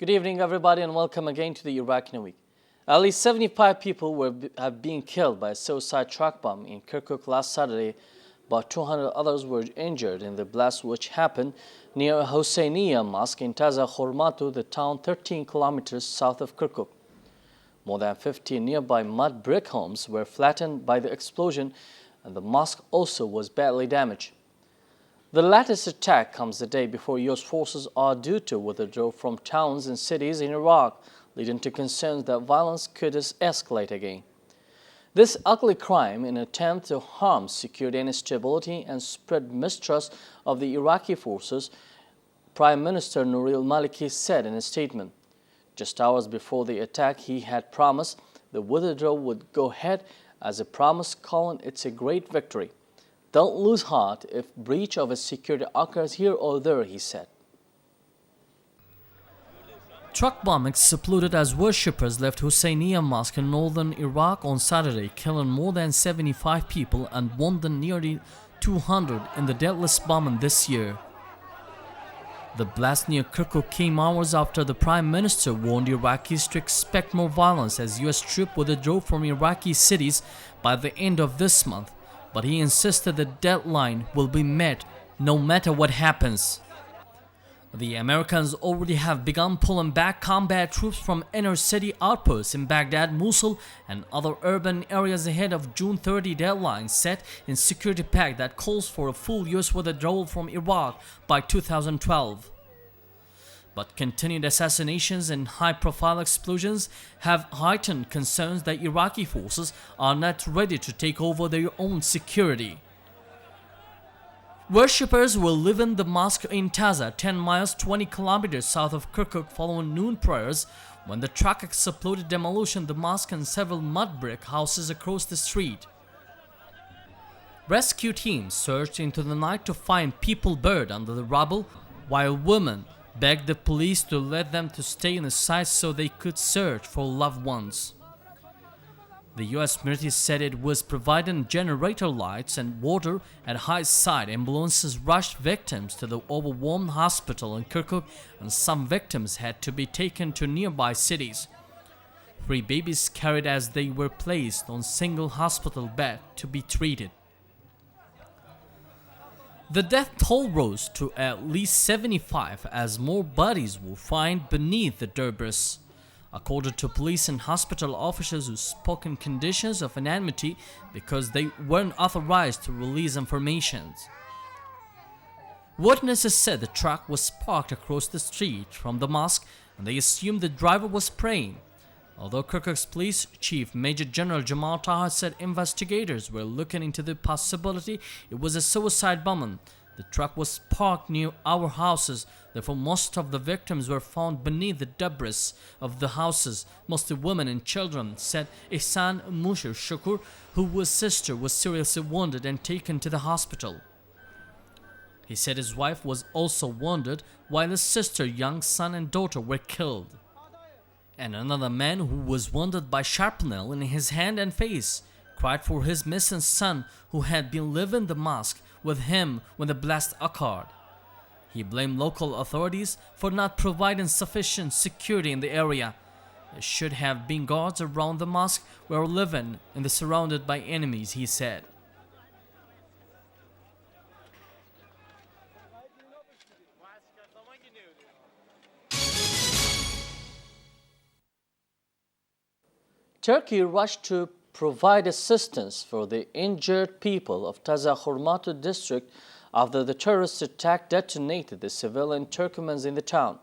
Good evening, everybody, and welcome again to the Iraq in a Week. At least 75 people have been killed by a suicide truck bomb in Kirkuk last Saturday. About 200 others were injured in the blast, which happened near Hosseiniya Mosque in Taza Khormatu, the town 13 kilometers south of Kirkuk. More than 50 nearby mud brick homes were flattened by the explosion, and the mosque also was badly damaged. The latest attack comes the day before U.S. forces are due to withdraw from towns and cities in Iraq, leading to concerns that violence could escalate again. This ugly crime, in an attempt to harm security and stability and spread mistrust of the Iraqi forces, Prime Minister Nouri al-Maliki said in a statement. Just hours before the attack, he had promised the withdrawal would go ahead as a promise, calling it a great victory. Don't lose heart if breach of a security occurs here or there, he said. Truck bomb exploded as worshippers left Hosseiniya Mosque in northern Iraq on Saturday, killing more than 75 people and wounding nearly 200 in the deadliest bombing this year. The blast near Kirkuk came hours after the Prime Minister warned Iraqis to expect more violence as U.S. troops withdrew from Iraqi cities by the end of this month. But he insisted the deadline will be met no matter what happens. The Americans already have begun pulling back combat troops from inner city outposts in Baghdad, Mosul, and other urban areas ahead of June 30 deadline set in security pact that calls for a full U.S. withdrawal from Iraq by 2012. But continued assassinations and high-profile explosions have heightened concerns that Iraqi forces are not ready to take over their own security. Worshippers will live in the mosque in Taza, 10 miles 20 kilometers south of Kirkuk, following noon prayers when the truck exploded, demolishing the mosque and several mud brick houses across the street. Rescue teams searched into the night to find people buried under the rubble, while women begged the police to let them to stay in the site so they could search for loved ones. The U.S. military said it was providing generator lights and water at high site. Ambulances rushed victims to the overwhelmed hospital in Kirkuk, and some victims had to be taken to nearby cities. 3 babies carried as they were placed on single hospital bed to be treated. The death toll rose to at least 75 as more bodies were found beneath the debris, according to police and hospital officials who spoke in conditions of anonymity because they weren't authorized to release information. Witnesses said the truck was parked across the street from the mosque and they assumed the driver was praying. Although Kirkuk's police chief, Major General Jamal Taha, said investigators were looking into the possibility it was a suicide bombing. The truck was parked near our houses, therefore most of the victims were found beneath the debris of the houses, mostly women and children, said Ihsan Mushir Shukur, whose sister was seriously wounded and taken to the hospital. He said his wife was also wounded, while his sister, young son and daughter were killed. And another man who was wounded by shrapnel in his hand and face cried for his missing son who had been living in the mosque with him when the blast occurred. He blamed local authorities for not providing sufficient security in the area. There should have been guards around the mosque were living and surrounded by enemies, he said. Turkey rushed to provide assistance for the injured people of Taza Khormatu district after the terrorist attack detonated the civilian Turkmens in the town.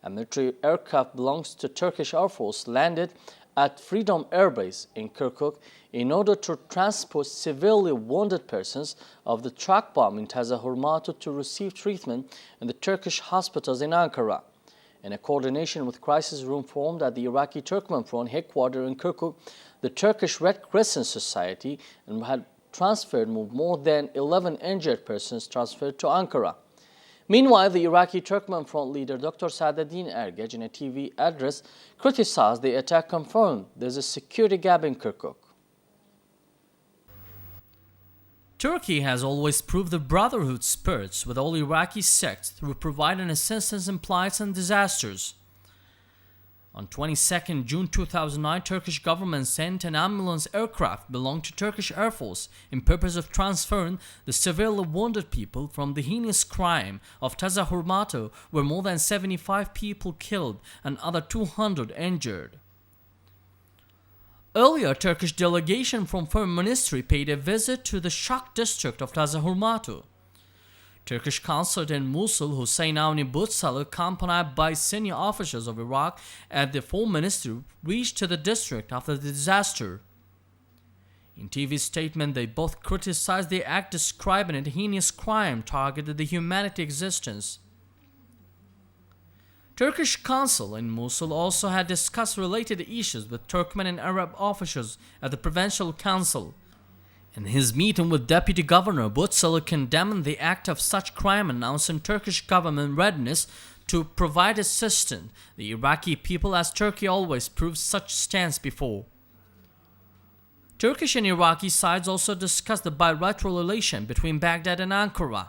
A military aircraft belongs to Turkish Air Force landed at Freedom Air Base in Kirkuk in order to transport severely wounded persons of the truck bomb in Taza Khormatu to receive treatment in the Turkish hospitals in Ankara. In a coordination with crisis room formed at the Iraqi Turkmen Front headquarters in Kirkuk, the Turkish Red Crescent Society had transferred more than 11 injured persons transferred to Ankara. Meanwhile, the Iraqi Turkmen Front leader Dr. Saadeddin Ergec in a TV address criticized the attack, confirmed there's a security gap in Kirkuk. Turkey has always proved the brotherhood spirits with all Iraqi sects through providing assistance in plights and disasters. On 22nd June 2009, Turkish government sent an ambulance aircraft belonging to Turkish Air Force in purpose of transferring the severely wounded people from the heinous crime of Taza Hurmatu, where more than 75 people killed and other 200 injured. Earlier, Turkish delegation from Foreign Ministry paid a visit to the Shak district of Taza Hurmatu. Turkish consulate in Mosul, Hussein Avni Butsal, accompanied by senior officials of Iraq at the Foreign Ministry, reached to the district after the disaster. In TV statement, they both criticized the act, describing it heinous crime targeted the humanity existence. Turkish consul in Mosul also had discussed related issues with Turkmen and Arab officials at the Provincial Council. In his meeting with Deputy Governor, Butsal condemned the act of such crime, announcing Turkish government readiness to provide assistance the Iraqi people, as Turkey always proved such stance before. Turkish and Iraqi sides also discussed the bilateral relation between Baghdad and Ankara.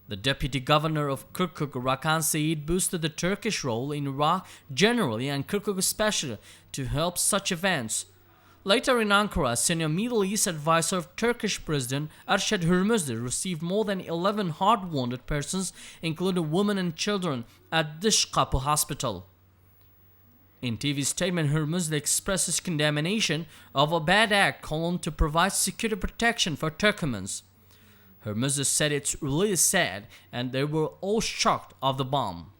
The Deputy Governor of Kirkuk, Rakan Saeed, boosted the Turkish role in Iraq generally and Kirkuk especially to help such events. Later in Ankara, senior Middle East advisor of Turkish President Erşad Hürmüzli received more than 11 hard-wounded persons, including women and children, at Dishkapı Hospital. In TV statement, Hürmüzli expressed his condemnation of a bad act, calling to provide security protection for Turkmens. Hürmüzli said it's really sad and they were all shocked of the bomb.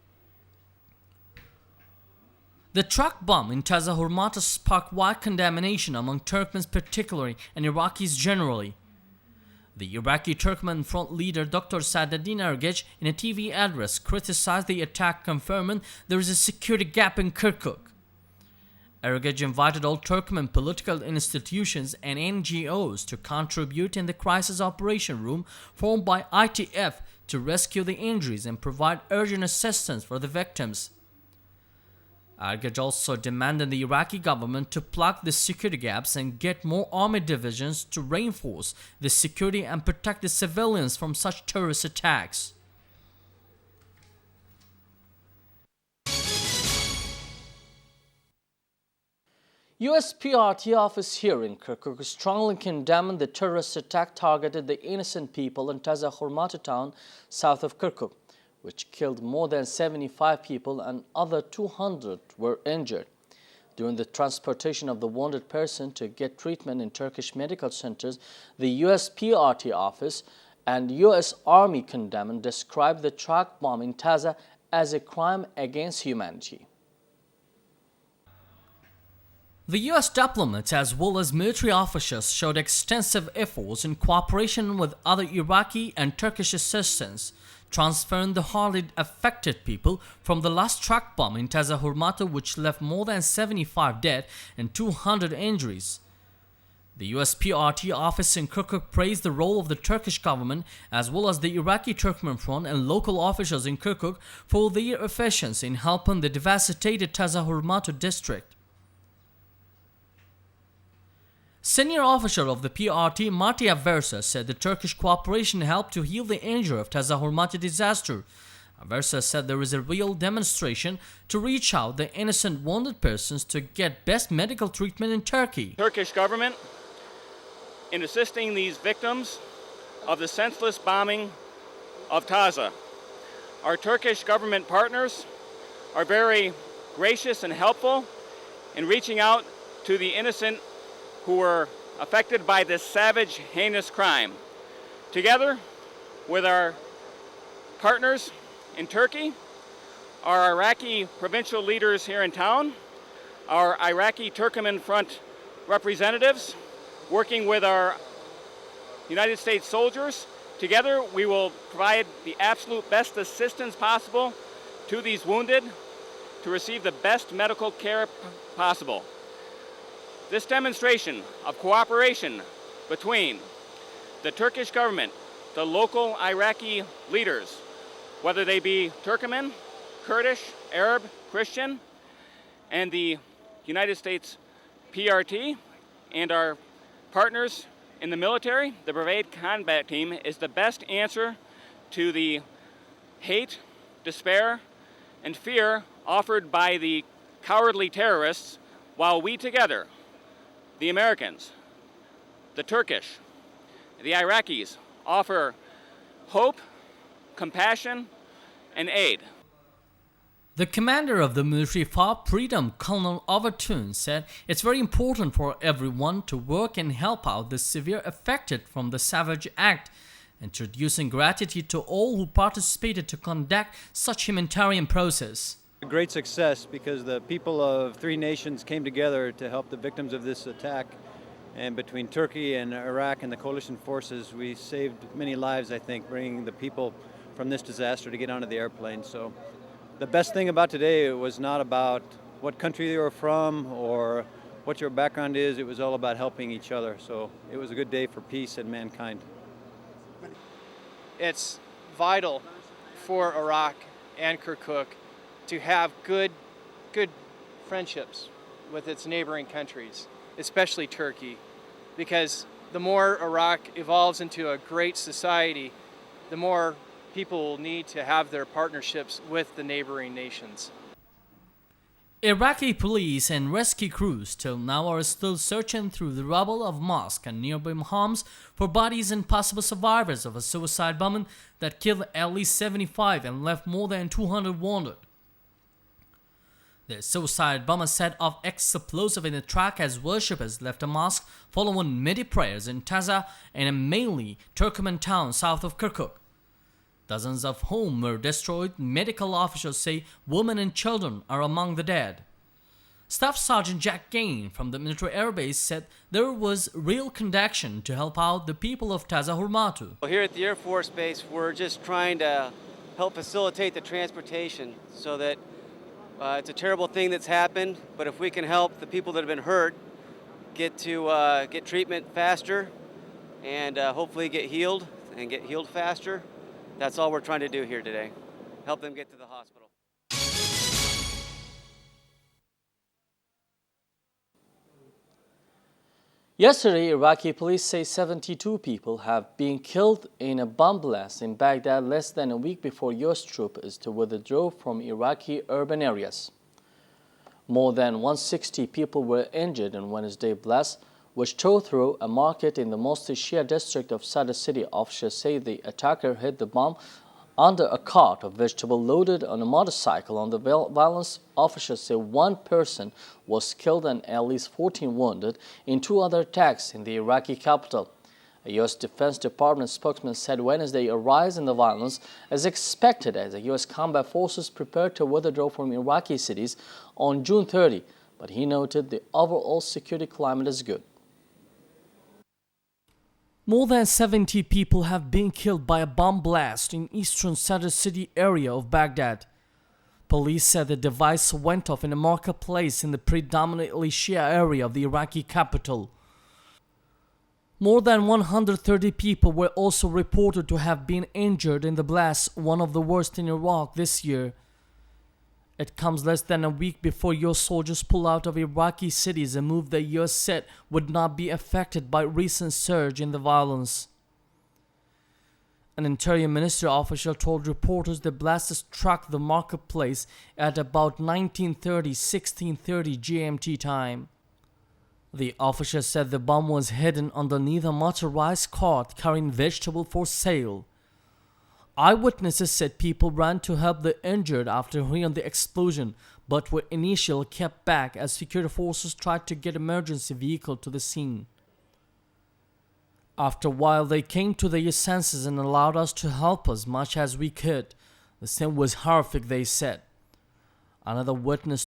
The truck bomb in Taza Hurmatu sparked wide condemnation among Turkmens particularly and Iraqis generally. The Iraqi Turkmen Front leader Dr. Saadeddin Ergec, in a TV address, criticized the attack, confirming there is a security gap in Kirkuk. Ergec invited all Turkmen political institutions and NGOs to contribute in the crisis operation room formed by ITF to rescue the injuries and provide urgent assistance for the victims. Ergec also demanded the Iraqi government to plug the security gaps and get more army divisions to reinforce the security and protect the civilians from such terrorist attacks. US PRT office here in Kirkuk strongly condemned the terrorist attack targeted the innocent people in Taza Hurmatu town south of Kirkuk, which killed more than 75 people and other 200 were injured. During the transportation of the wounded person to get treatment in Turkish medical centers, the US PRT office and US Army condemned and described the truck bomb in Taza as a crime against humanity. The US diplomats as well as military officials showed extensive efforts in cooperation with other Iraqi and Turkish assistance, transferring the hardly affected people from the last truck bomb in Taza Hurmatu, which left more than 75 dead and 200 injuries. The US PRT office in Kirkuk praised the role of the Turkish government as well as the Iraqi Turkmen Front and local officials in Kirkuk for their efficiency in helping the devastated Taza Hurmatu district. Senior official of the PRT, Marti Aversa, said the Turkish cooperation helped to heal the injury of Taza Hurmatu disaster. Aversa said there is a real demonstration to reach out the innocent wounded persons to get best medical treatment in Turkey. Turkish government in assisting these victims of the senseless bombing of Taza. Our Turkish government partners are very gracious and helpful in reaching out to the innocent who were affected by this savage, heinous crime. Together with our partners in Turkey, our Iraqi provincial leaders here in town, our Iraqi Turkmen Front representatives, working with our United States soldiers, together we will provide the absolute best assistance possible to these wounded to receive the best medical care possible. This demonstration of cooperation between the Turkish government, the local Iraqi leaders, whether they be Turkmen, Kurdish, Arab, Christian, and the United States PRT and our partners in the military, the Brigade Combat Team, is the best answer to the hate, despair, and fear offered by the cowardly terrorists, while we together, the Americans, the Turkish, the Iraqis, offer hope, compassion, and aid. The commander of the military for freedom, Colonel Overton, said it's very important for everyone to work and help out the severe affected from the savage act, introducing gratitude to all who participated to conduct such humanitarian process. A great success because the people of three nations came together to help the victims of this attack. And between Turkey and Iraq and the coalition forces, we saved many lives, I think, bringing the people from this disaster to get onto the airplane. So the best thing about today was not about what country they were from or what your background is. It was all about helping each other. So it was a good day for peace and mankind. It's vital for Iraq and Kirkuk to have good friendships with its neighboring countries, especially Turkey, because the more Iraq evolves into a great society, the more people will need to have their partnerships with the neighboring nations. Iraqi police and rescue crews till now are still searching through the rubble of mosques and nearby homes for bodies and possible survivors of a suicide bombing that killed at least 75 and left more than 200 wounded. The suicide bomber set off explosive in a truck as worshippers left a mosque following Mehdi prayers in Taza and a mainly Turkmen town south of Kirkuk. Dozens of homes were destroyed. Medical officials say women and children are among the dead. Staff Sergeant Jack Gain from the military airbase said there was real connection to help out the people of Taza Hurmatu. Well, here at the Air Force Base, we're just trying to help facilitate the transportation so that it's a terrible thing that's happened, but if we can help the people that have been hurt get treatment faster and hopefully get healed faster, that's all we're trying to do here today. Help them get to the hospital. Yesterday, Iraqi police say 72 people have been killed in a bomb blast in Baghdad less than a week before U.S. troops to withdraw from Iraqi urban areas. More than 160 people were injured in Wednesday's blast, which tore through a market in the mostly Shia district of Sadr city. Officials say the attacker hid the bomb under a cart of vegetables loaded on a motorcycle. On the violence, officials say one person was killed and at least 14 wounded in two other attacks in the Iraqi capital. A U.S. Defense Department spokesman said Wednesday a rise in the violence is expected as the U.S. combat forces prepare to withdraw from Iraqi cities on June 30, but he noted the overall security climate is good. More than 70 people have been killed by a bomb blast in eastern Sadr city area of Baghdad. Police said the device went off in a marketplace in the predominantly Shia area of the Iraqi capital. More than 130 people were also reported to have been injured in the blast, one of the worst in Iraq this year. It comes less than a week before U.S. soldiers pull out of Iraqi cities, a move the U.S. said would not be affected by recent surge in the violence. An Interior Ministry official told reporters the blast struck the marketplace at about 16:30 GMT time. The official said the bomb was hidden underneath a motorized cart carrying vegetables for sale. Eyewitnesses said people ran to help the injured after hearing the explosion, but were initially kept back as security forces tried to get emergency vehicle to the scene. After a while, they came to their senses and allowed us to help as much as we could. The scene was horrific, they said. Another witness